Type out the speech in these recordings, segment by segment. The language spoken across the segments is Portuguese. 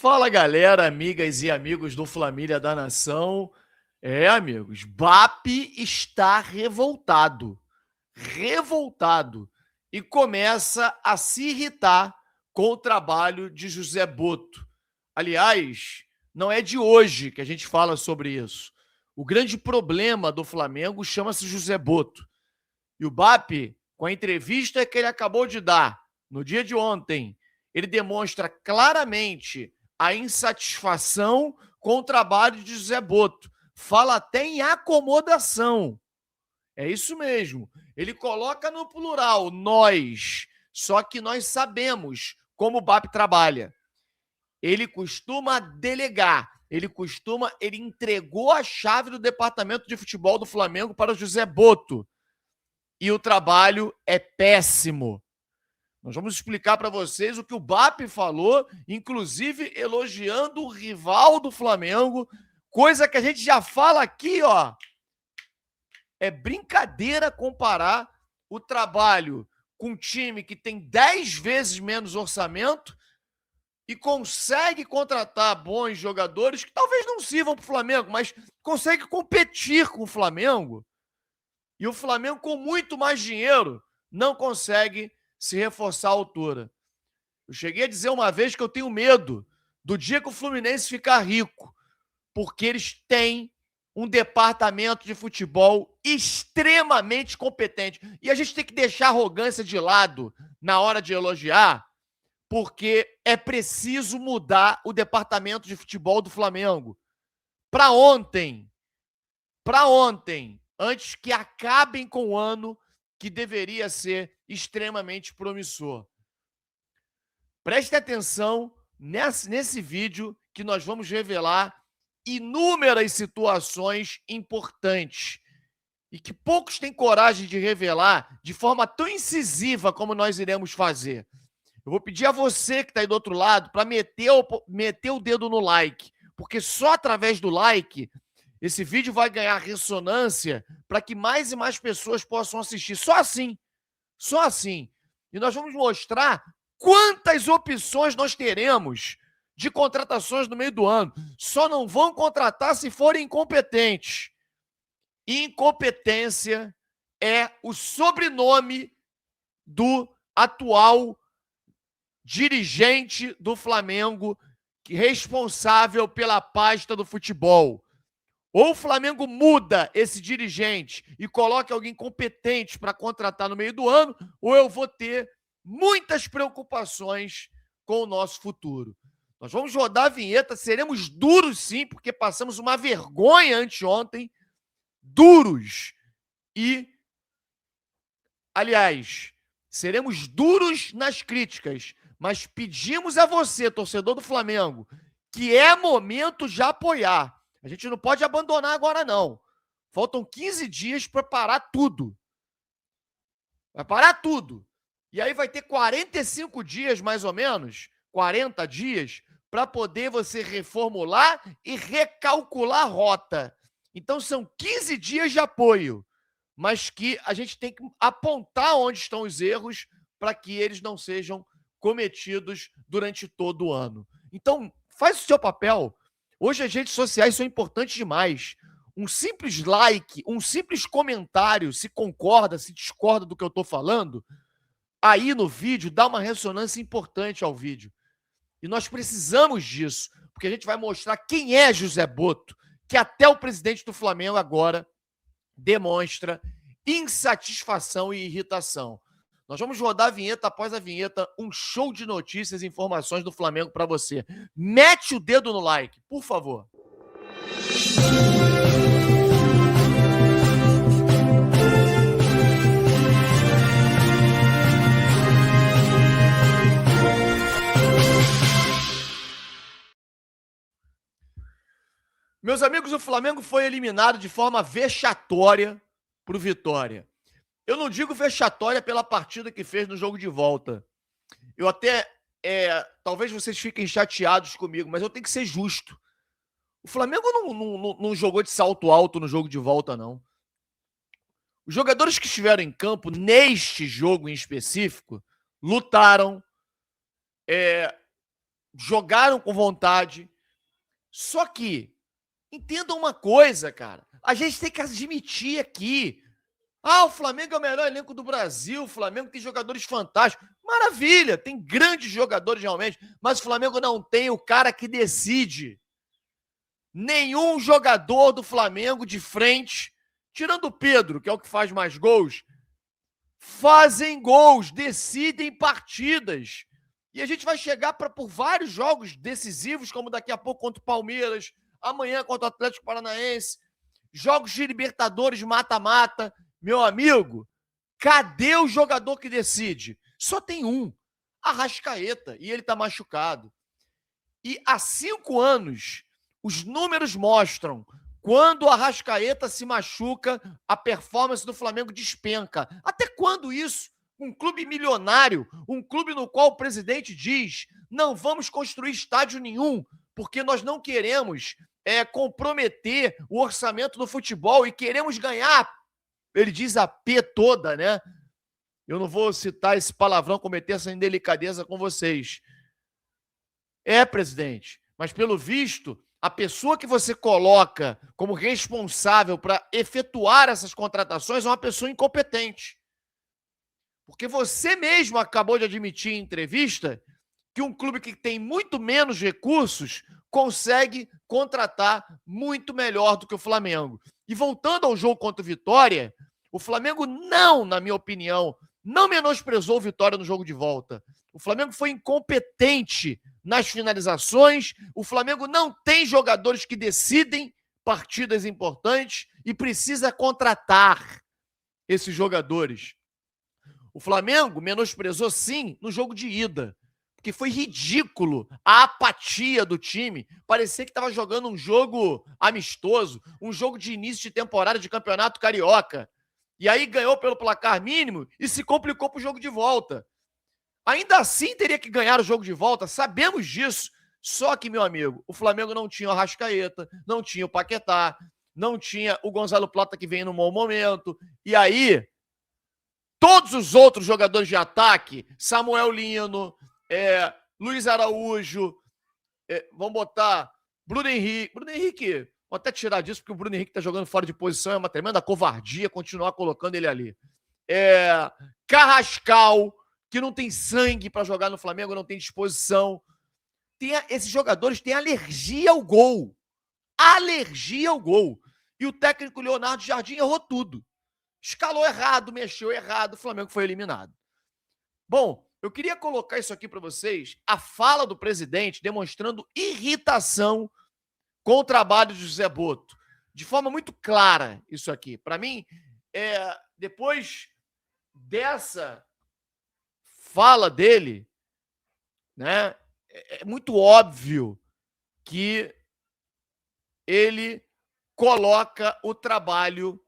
Fala, galera, amigas e amigos do Flamília da Nação. Amigos, BAP está revoltado, e começa a se irritar com o trabalho de José Boto. Aliás, não é de hoje que a gente fala sobre isso. O grande problema do Flamengo chama-se José Boto. E o BAP, com a entrevista que ele acabou de dar no dia de ontem, ele demonstra claramente a insatisfação com o trabalho de José Boto. Fala até em acomodação. É isso mesmo. Ele coloca no plural, nós. Só que nós sabemos como o BAP trabalha. Ele costuma delegar. Ele entregou a chave do departamento de futebol do Flamengo para o José Boto. E o trabalho é péssimo. Nós vamos explicar para vocês o que o BAP falou, inclusive elogiando o rival do Flamengo, coisa que a gente já fala aqui, ó. É brincadeira comparar o trabalho com um time que tem 10 vezes menos orçamento e consegue contratar bons jogadores que talvez não sirvam para o Flamengo, mas consegue competir com o Flamengo. E o Flamengo, com muito mais dinheiro, não consegue se reforçar à altura. Eu cheguei a dizer uma vez que eu tenho medo do dia que o Fluminense ficar rico, porque eles têm um departamento de futebol extremamente competente. E a gente tem que deixar a arrogância de lado na hora de elogiar, porque é preciso mudar o departamento de futebol do Flamengo. Para ontem, antes que acabem com o ano que deveria ser extremamente promissor. Preste atenção nesse vídeo que nós vamos revelar inúmeras situações importantes e que poucos têm coragem de revelar de forma tão incisiva como nós iremos fazer. Eu vou pedir a você que está aí do outro lado para meter o dedo no like, porque só através do like esse vídeo vai ganhar ressonância para que mais e mais pessoas possam assistir. Só assim. E nós vamos mostrar quantas opções nós teremos de contratações no meio do ano. Só não vão contratar se forem incompetentes. Incompetência é o sobrenome do atual dirigente do Flamengo, responsável pela pasta do futebol. Ou o Flamengo muda esse dirigente e coloca alguém competente para contratar no meio do ano, ou eu vou ter muitas preocupações com o nosso futuro. Nós vamos rodar a vinheta, seremos duros sim, porque passamos uma vergonha anteontem, duros. E, aliás, seremos duros nas críticas, mas pedimos a você, torcedor do Flamengo, que é momento de apoiar. A gente não pode abandonar agora, não. Faltam 15 dias para parar tudo. Vai parar tudo. E aí vai ter 45 dias, mais ou menos, 40 dias, para poder você reformular e recalcular a rota. Então são 15 dias de apoio, mas que a gente tem que apontar onde estão os erros para que eles não sejam cometidos durante todo o ano. Então, faz o seu papel. Hoje as redes sociais são importantes demais. Um simples like, um simples comentário, se concorda, se discorda do que eu estou falando, aí no vídeo dá uma ressonância importante ao vídeo. E nós precisamos disso, porque a gente vai mostrar quem é José Boto, que até o presidente do Flamengo agora demonstra insatisfação e irritação. Nós vamos rodar a vinheta, após a vinheta, um show de notícias e informações do Flamengo para você. Mete o dedo no like, por favor. Meus amigos, o Flamengo foi eliminado de forma vexatória para o Vitória. Eu não digo vexatória pela partida que fez no jogo de volta. Eu até, talvez vocês fiquem chateados comigo, mas eu tenho que ser justo. O Flamengo não jogou de salto alto no jogo de volta, não. Os jogadores que estiveram em campo neste jogo em específico lutaram, jogaram com vontade. Só que, entendam uma coisa, cara. A gente tem que admitir aqui. O Flamengo é o melhor elenco do Brasil. O Flamengo tem jogadores fantásticos. Maravilha, tem grandes jogadores realmente. Mas o Flamengo não tem o cara que decide. Nenhum jogador do Flamengo de frente, tirando o Pedro, que é o que faz mais gols, fazem gols, decidem partidas. E a gente vai chegar por vários jogos decisivos, como daqui a pouco contra o Palmeiras, amanhã contra o Atlético Paranaense, jogos de Libertadores mata-mata. Meu amigo, cadê o jogador que decide? Só tem um, Arrascaeta, e ele tá machucado. E há 5 anos, os números mostram, quando o Arrascaeta se machuca, a performance do Flamengo despenca. Até quando isso? Um clube milionário, um clube no qual o presidente diz: não vamos construir estádio nenhum, porque nós não queremos comprometer o orçamento do futebol e queremos ganhar, ele diz a P toda, né? Eu não vou citar esse palavrão, cometer essa indelicadeza com vocês. Presidente, mas pelo visto, a pessoa que você coloca como responsável para efetuar essas contratações é uma pessoa incompetente. Porque você mesmo acabou de admitir em entrevista que um clube que tem muito menos recursos consegue contratar muito melhor do que o Flamengo. E voltando ao jogo contra o Vitória, o Flamengo não, na minha opinião, não menosprezou o Vitória no jogo de volta. O Flamengo foi incompetente nas finalizações, o Flamengo não tem jogadores que decidem partidas importantes e precisa contratar esses jogadores. O Flamengo menosprezou, sim, no jogo de ida, porque foi ridículo a apatia do time. Parecia que estava jogando um jogo amistoso, um jogo de início de temporada de Campeonato Carioca. E aí ganhou pelo placar mínimo e se complicou para o jogo de volta. Ainda assim teria que ganhar o jogo de volta, sabemos disso. Só que, meu amigo, o Flamengo não tinha o Arrascaeta, não tinha o Paquetá, não tinha o Gonzalo Plata, que vem num bom momento. E aí, todos os outros jogadores de ataque, Samuel Lino, Luiz Araújo, vamos botar Bruno Henrique, vou até tirar disso, porque o Bruno Henrique está jogando fora de posição, é uma tremenda covardia continuar colocando ele ali. Carrascal, que não tem sangue para jogar no Flamengo, não tem disposição. Esses jogadores têm alergia ao gol. Alergia ao gol. E o técnico Leonardo Jardim errou tudo. Escalou errado, mexeu errado, o Flamengo foi eliminado. Bom, eu queria colocar isso aqui para vocês, a fala do presidente demonstrando irritação com o trabalho de José Botto. De forma muito clara, isso aqui. Para mim, depois dessa fala dele, né, é muito óbvio que ele coloca o trabalho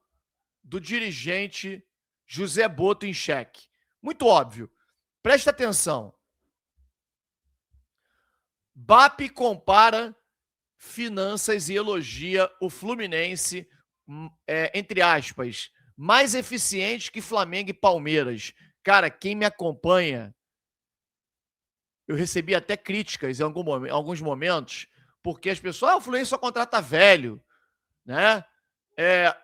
do dirigente José Botto em xeque. Muito óbvio. Presta atenção. BAP compara finanças e elogia o Fluminense, entre aspas, mais eficiente que Flamengo e Palmeiras. Cara, quem me acompanha, eu recebi até críticas em alguns momentos, porque as pessoas, o Fluminense só contrata velho, né?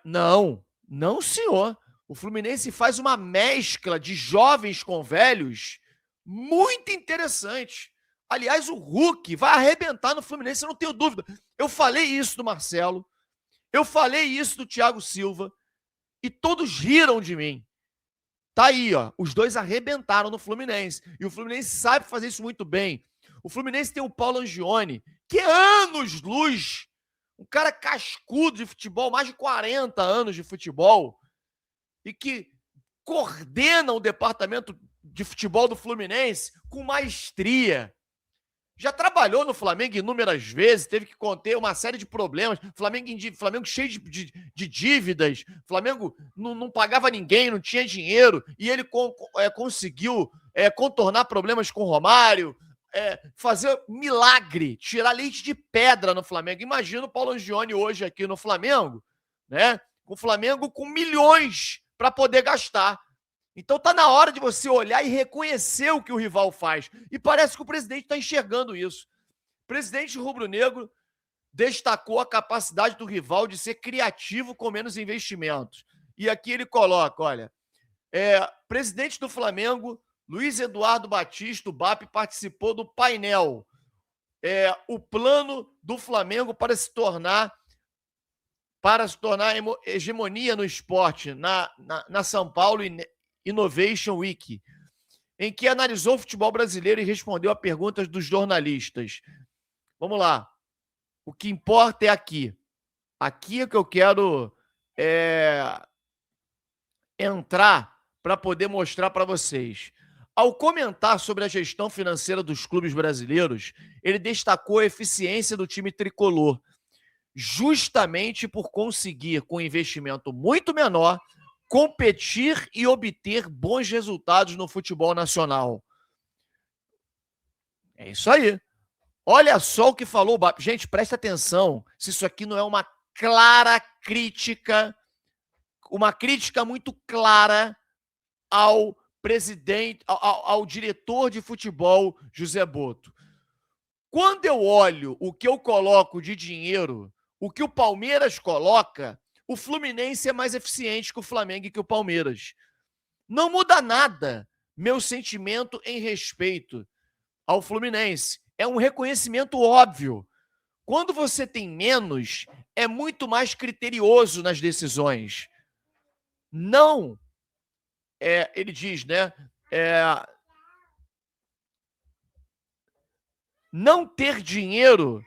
Não, senhor. O Fluminense faz uma mescla de jovens com velhos muito interessante. Aliás, o Hulk vai arrebentar no Fluminense, eu não tenho dúvida. Eu falei isso do Marcelo, eu falei isso do Thiago Silva, e todos riram de mim. Tá aí, ó. Os dois arrebentaram no Fluminense. E o Fluminense sabe fazer isso muito bem. O Fluminense tem o Paulo Angione, que é anos-luz. Um cara cascudo de futebol, mais de 40 anos de futebol. E que coordena o departamento de futebol do Fluminense com maestria. Já trabalhou no Flamengo inúmeras vezes, teve que conter uma série de problemas. Flamengo cheio de dívidas. Flamengo não pagava ninguém, não tinha dinheiro. E ele conseguiu contornar problemas com o Romário, fazer milagre, tirar leite de pedra no Flamengo. Imagina o Paulo Angione hoje aqui no Flamengo, né? Com o Flamengo com milhões para poder gastar. Então tá na hora de você olhar e reconhecer o que o rival faz. E parece que o presidente está enxergando isso. O presidente rubro-negro destacou a capacidade do rival de ser criativo com menos investimentos. E aqui ele coloca, olha, presidente do Flamengo, Luiz Eduardo Batista, o BAP, participou do painel. O plano do Flamengo para se tornar hegemonia no esporte na São Paulo Innovation Week, em que analisou o futebol brasileiro e respondeu a perguntas dos jornalistas. Vamos lá. O que importa é aqui. Aqui é que eu quero entrar para poder mostrar para vocês. Ao comentar sobre a gestão financeira dos clubes brasileiros, ele destacou a eficiência do time tricolor, justamente por conseguir, com investimento muito menor, competir e obter bons resultados no futebol nacional. É isso aí. Olha só o que falou o BAP. Gente, presta atenção se isso aqui não é uma clara crítica, uma crítica muito clara ao presidente, ao diretor de futebol, José Botto. Quando eu olho o que eu coloco de dinheiro, o que o Palmeiras coloca, o Fluminense é mais eficiente que o Flamengo e que o Palmeiras. Não muda nada meu sentimento em respeito ao Fluminense. É um reconhecimento óbvio. Quando você tem menos, é muito mais criterioso nas decisões. Não, ele diz, né? Não ter dinheiro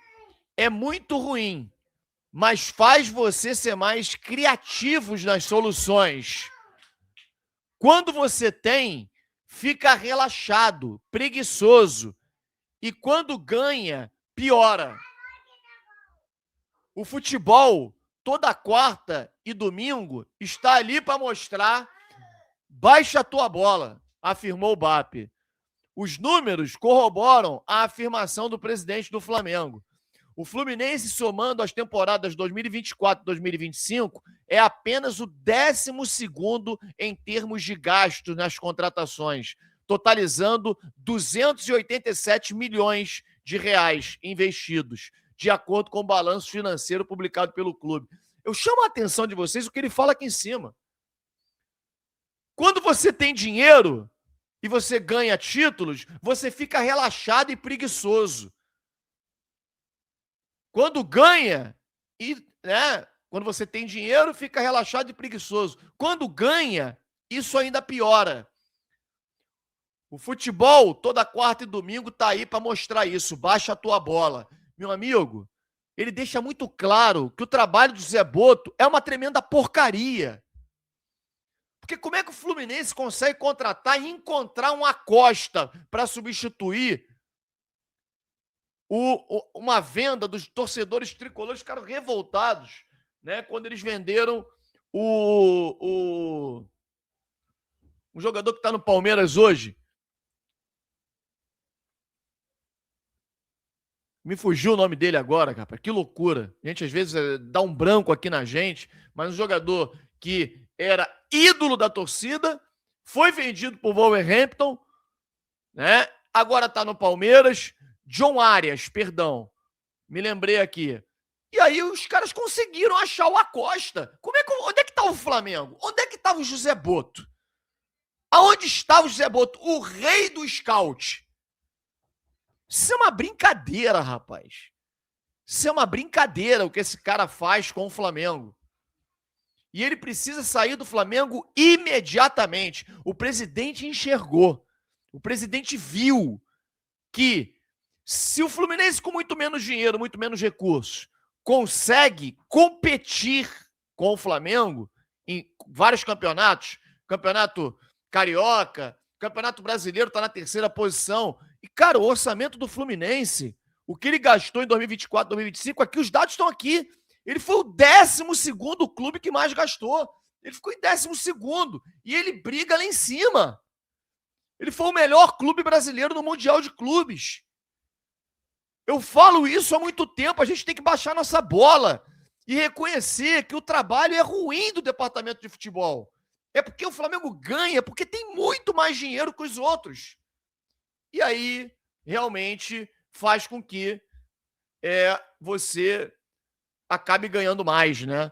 é muito ruim, mas faz você ser mais criativo nas soluções. Quando você tem, fica relaxado, preguiçoso, e quando ganha, piora. O futebol, toda quarta e domingo, está ali para mostrar: baixa a tua bola, afirmou o BAP. Os números corroboram a afirmação do presidente do Flamengo. O Fluminense, somando as temporadas 2024 e 2025, é apenas o 12º em termos de gasto nas contratações, totalizando 287 milhões de reais investidos, de acordo com o balanço financeiro publicado pelo clube. Eu chamo a atenção de vocês o que ele fala aqui em cima. Quando você tem dinheiro e você ganha títulos, você fica relaxado e preguiçoso. Quando ganha, quando você tem dinheiro, fica relaxado e preguiçoso. Quando ganha, isso ainda piora. O futebol, toda quarta e domingo, tá aí para mostrar isso. Baixa a tua bola. Meu amigo, ele deixa muito claro que o trabalho do Zé Botto é uma tremenda porcaria. Porque como é que o Fluminense consegue contratar e encontrar um Acosta para substituir uma venda dos torcedores tricolores? Ficaram revoltados, né, quando eles venderam um jogador que está no Palmeiras hoje. Me fugiu o nome dele agora, rapaz. Que loucura. A gente, às vezes, dá um branco aqui na gente, mas um jogador que era ídolo da torcida, foi vendido por Wolverhampton, né? Agora tá no Palmeiras. John Arias, perdão. Me lembrei aqui. E aí os caras conseguiram achar o Acosta. Onde é que tá o Flamengo? Onde é que tava o José Botto? Aonde estava o José Botto? O rei do scout. Isso é uma brincadeira, rapaz. Isso é uma brincadeira o que esse cara faz com o Flamengo. E ele precisa sair do Flamengo imediatamente. O presidente enxergou. O presidente viu que se o Fluminense, com muito menos dinheiro, muito menos recursos, consegue competir com o Flamengo em vários campeonatos, campeonato carioca, campeonato brasileiro está na 3ª posição. E, cara, o orçamento do Fluminense, o que ele gastou em 2024, 2025, aqui os dados estão aqui. Ele foi o 12º clube que mais gastou. Ele ficou em 12º. E ele briga lá em cima. Ele foi o melhor clube brasileiro no Mundial de Clubes. Eu falo isso há muito tempo. A gente tem que baixar nossa bola e reconhecer que o trabalho é ruim do departamento de futebol. É porque o Flamengo ganha, porque tem muito mais dinheiro que os outros. E aí, realmente, faz com que você acabe ganhando mais, né?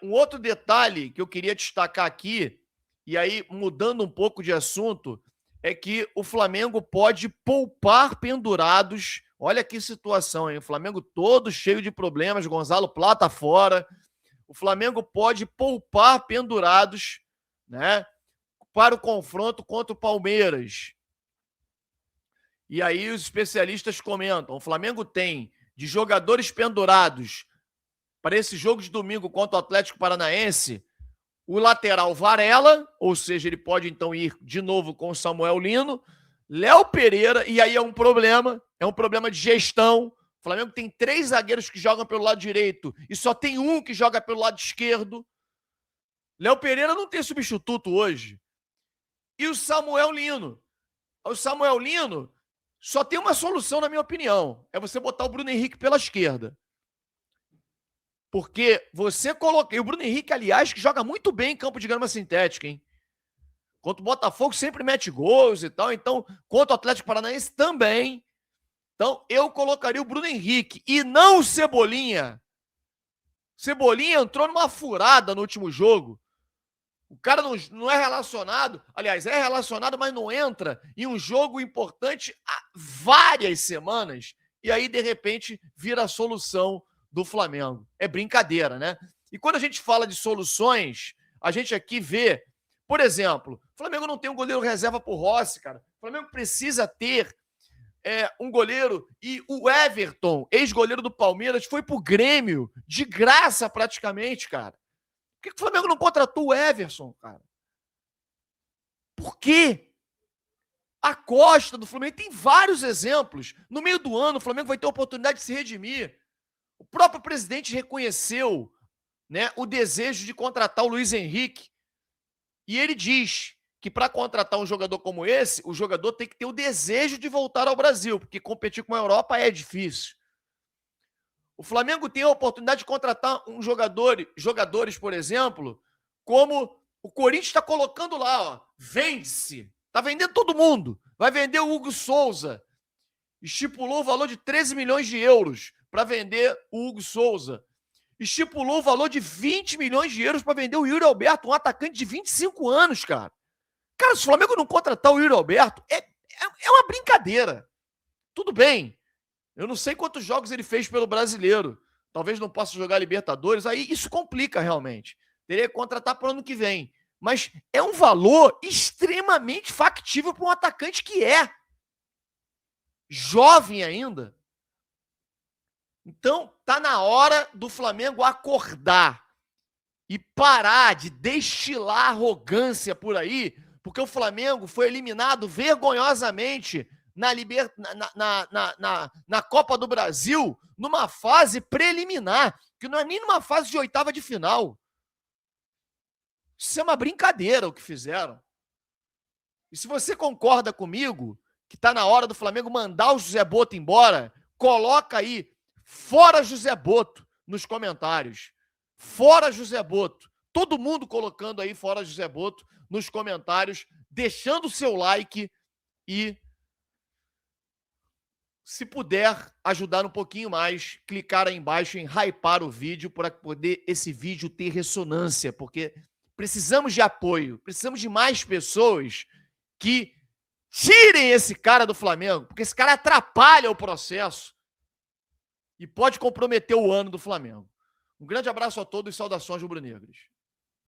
Um outro detalhe que eu queria destacar aqui, e aí mudando um pouco de assunto, é que o Flamengo pode poupar pendurados. Olha que situação, hein? O Flamengo todo cheio de problemas, Gonzalo Plata fora. O Flamengo pode poupar pendurados, né, para o confronto contra o Palmeiras. E aí os especialistas comentam, o Flamengo tem de jogadores pendurados para esse jogo de domingo contra o Atlético Paranaense, o lateral Varela, ou seja, ele pode então ir de novo com o Samuel Lino, Léo Pereira, e aí é um problema de gestão. O Flamengo tem 3 zagueiros que jogam pelo lado direito e só tem um que joga pelo lado esquerdo. Léo Pereira não tem substituto hoje. E o Samuel Lino. O Samuel Lino só tem uma solução, na minha opinião. É você botar o Bruno Henrique pela esquerda. Porque você coloca... E o Bruno Henrique, aliás, que joga muito bem em campo de grama sintética, hein? Contra o Botafogo sempre mete gols e tal. Então, contra o Atlético Paranaense também. Então, eu colocaria o Bruno Henrique e não o Cebolinha. Cebolinha entrou numa furada no último jogo. O cara não é relacionado. Aliás, é relacionado, mas não entra em um jogo importante há várias semanas. E aí, de repente, vira a solução do Flamengo. É brincadeira, né? E quando a gente fala de soluções, a gente aqui vê, por exemplo, o Flamengo não tem um goleiro reserva pro Rossi, cara. O Flamengo precisa ter um goleiro, e o Everton, ex-goleiro do Palmeiras, foi pro Grêmio, de graça praticamente, cara. Por que o Flamengo não contratou o Everson, cara? Por quê? A Costa do Flamengo tem vários exemplos. No meio do ano, o Flamengo vai ter a oportunidade de se redimir. O próprio presidente reconheceu, né, o desejo de contratar o Luiz Henrique. E ele diz que para contratar um jogador como esse, o jogador tem que ter o desejo de voltar ao Brasil, porque competir com a Europa é difícil. O Flamengo tem a oportunidade de contratar jogadores, por exemplo, como o Corinthians está colocando lá, ó, vende-se. Está vendendo todo mundo. Vai vender o Hugo Souza. Estipulou o valor de 13 milhões de euros para vender o Hugo Souza. Estipulou o valor de 20 milhões de euros para vender o Yuri Alberto, um atacante de 25 anos, cara. Cara, se o Flamengo não contratar o Yuri Alberto, é uma brincadeira. Tudo bem. Eu não sei quantos jogos ele fez pelo Brasileiro. Talvez não possa jogar Libertadores. Aí isso complica realmente. Teria que contratar para o ano que vem. Mas é um valor extremamente factível para um atacante que é jovem ainda. Então, tá na hora do Flamengo acordar e parar de destilar arrogância por aí, porque o Flamengo foi eliminado vergonhosamente na Copa do Brasil, numa fase preliminar, que não é nem numa fase de oitava de final. Isso é uma brincadeira o que fizeram. E se você concorda comigo que está na hora do Flamengo mandar o José Boto embora, coloca aí, fora José Boto, nos comentários. Fora José Boto. Todo mundo colocando aí fora José Boto nos comentários, deixando o seu like e, se puder ajudar um pouquinho mais, clicar aí embaixo em hypar o vídeo para poder esse vídeo ter ressonância, porque precisamos de apoio, precisamos de mais pessoas que tirem esse cara do Flamengo, porque esse cara atrapalha o processo e pode comprometer o ano do Flamengo. Um grande abraço a todos e saudações rubro-negras.